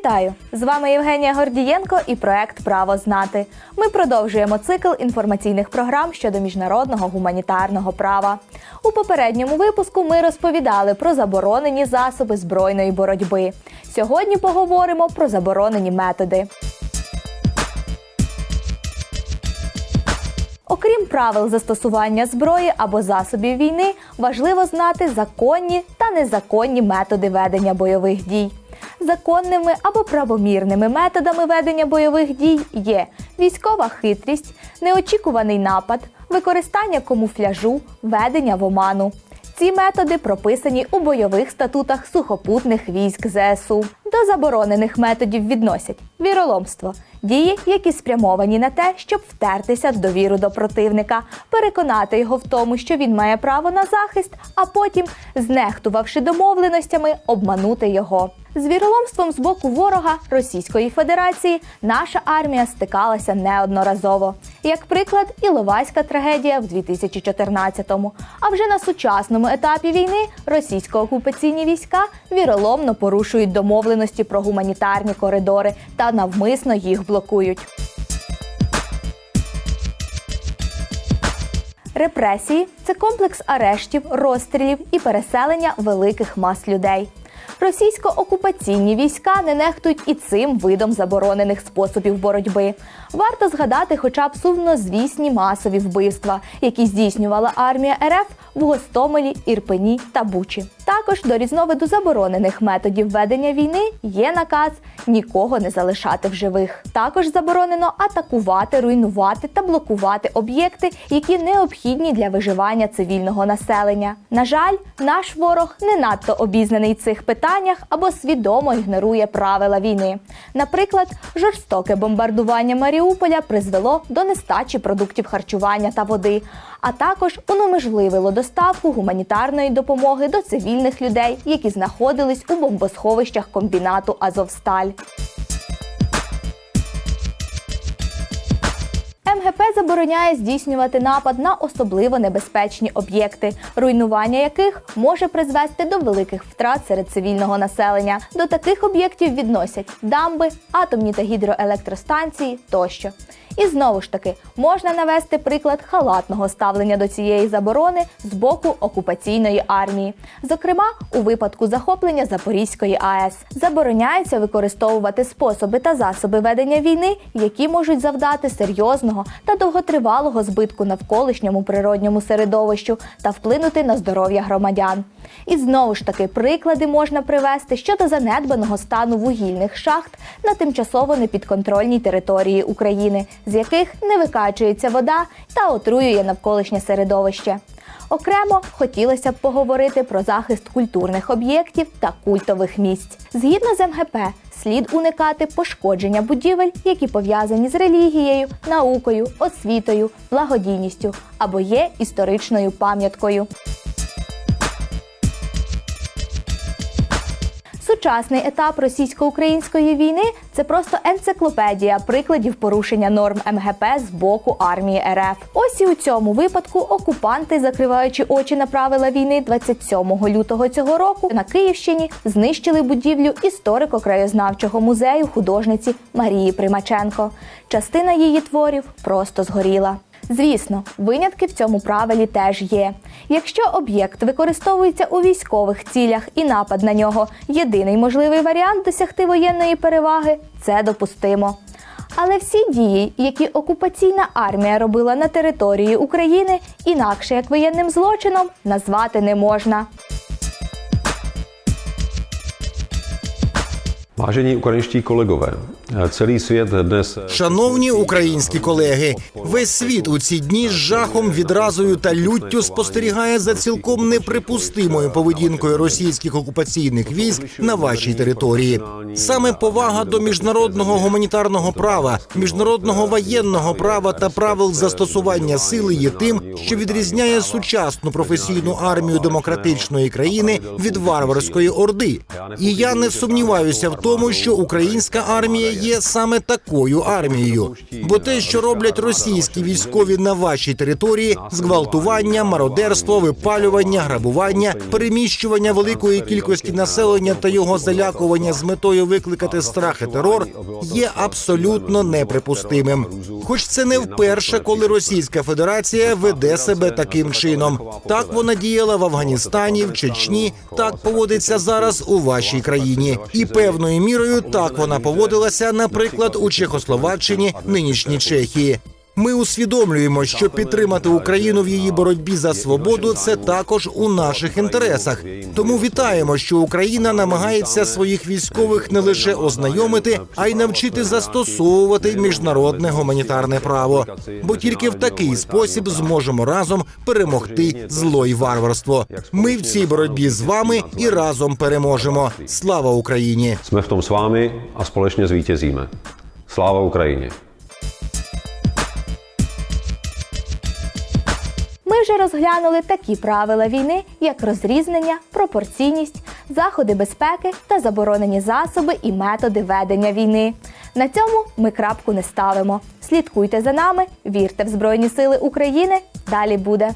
Вітаю! З вами Євгенія Гордієнко і проект «Право знати». Ми продовжуємо цикл інформаційних програм щодо міжнародного гуманітарного права. У попередньому випуску ми розповідали про заборонені засоби збройної боротьби. Сьогодні поговоримо про заборонені методи. Окрім правил застосування зброї або засобів війни, важливо знати законні та незаконні методи ведення бойових дій. Законними або правомірними методами ведення бойових дій є військова хитрість, неочікуваний напад, використання камуфляжу, ведення в оману. Ці методи прописані у бойових статутах сухопутних військ ЗСУ. До заборонених методів відносять віроломство – дії, які спрямовані на те, щоб втертися в довіру до противника, переконати його в тому, що він має право на захист, а потім, знехтувавши домовленостями, обманути його. З віроломством з боку ворога Російської Федерації наша армія стикалася неодноразово. Як приклад, Іловайська трагедія в 2014-му. А вже на сучасному етапі війни російсько-окупаційні війська віроломно порушують домовленості про гуманітарні коридори та навмисно їх блокують. Репресії – це комплекс арештів, розстрілів і переселення великих мас людей. Російсько-окупаційні війська не нехтують і цим видом заборонених способів боротьби. Варто згадати хоча б сумнозвісні масові вбивства, які здійснювала армія РФ в Гостомелі, Ірпені та Бучі. Також до різновиду заборонених методів ведення війни є наказ нікого не залишати в живих. Також заборонено атакувати, руйнувати та блокувати об'єкти, які необхідні для виживання цивільного населення. На жаль, наш ворог не надто обізнаний в цих питаннях або свідомо ігнорує правила війни. Наприклад, жорстоке бомбардування Маріуполя призвело до нестачі продуктів харчування та води, а також унеможливило доставку гуманітарної допомоги до цивільних людей, які знаходились у бомбосховищах комбінату «Азовсталь». МГП забороняє здійснювати напад на особливо небезпечні об'єкти, руйнування яких може призвести до великих втрат серед цивільного населення. До таких об'єктів відносять дамби, атомні та гідроелектростанції тощо. І знову ж таки, можна навести приклад халатного ставлення до цієї заборони з боку окупаційної армії. Зокрема, у випадку захоплення Запорізької АЕС. Забороняється використовувати способи та засоби ведення війни, які можуть завдати серйозного та довготривалого збитку навколишньому природньому середовищу та вплинути на здоров'я громадян. І знову ж таки, приклади можна привести щодо занедбаного стану вугільних шахт на тимчасово непідконтрольній території України, з яких не викачується вода та отруює навколишнє середовище. Окремо хотілося б поговорити про захист культурних об'єктів та культових місць. Згідно з МГП, слід уникати пошкодження будівель, які пов'язані з релігією, наукою, освітою, благодійністю або є історичною пам'яткою. Сучасний етап російсько-української війни – це просто енциклопедія прикладів порушення норм МГП з боку армії РФ. Ось і у цьому випадку окупанти, закриваючи очі на правила війни 27 лютого цього року, на Київщині знищили будівлю історико-краєзнавчого музею художниці Марії Примаченко. Частина її творів просто згоріла. Звісно, винятки в цьому правилі теж є. Якщо об'єкт використовується у військових цілях і напад на нього – єдиний можливий варіант досягти воєнної переваги – це допустимо. Але всі дії, які окупаційна армія робила на території України, інакше як воєнним злочином назвати не можна. Vážení ukrajinští kolegové, celý svět dnes... Шановні українські колеги, весь світ у ці дні з жахом, відразою та люттю спостерігає за цілком неприпустимою поведінкою російських окупаційних військ на вашій території. Саме повага до міжнародного гуманітарного права, міжнародного воєнного права та правил застосування сили є тим, що відрізняє сучасну професійну армію демократичної країни від варварської орди. І я не сумніваюся в тому, що українська армія є саме такою армією. Бо те, що роблять російські військові на вашій території – зґвалтування, мародерство, випалювання, грабування, переміщування великої кількості населення та його залякування з метою викликати страх і терор – є абсолютно неприпустимим. Хоч це не вперше, коли Російська Федерація веде себе таким чином. Так вона діяла в Афганістані, в Чечні, так поводиться зараз у вашій країні. І певною мірою так вона поводилася, наприклад, у Чехословаччині, нинішній Чехії. Ми усвідомлюємо, що підтримати Україну в її боротьбі за свободу – це також у наших інтересах. Тому вітаємо, що Україна намагається своїх військових не лише ознайомити, а й навчити застосовувати міжнародне гуманітарне право. Бо тільки в такий спосіб зможемо разом перемогти зло й варварство. Ми в цій боротьбі з вами і разом переможемо. Слава Україні! Jsme v tom s vámi a společně zvítězíme. Sláva Ukrajině! Ми вже розглянули такі правила війни, як розрізнення, пропорційність, заходи безпеки та заборонені засоби і методи ведення війни. На цьому ми крапку не ставимо. Слідкуйте за нами, вірте в Збройні Сили України. Далі буде.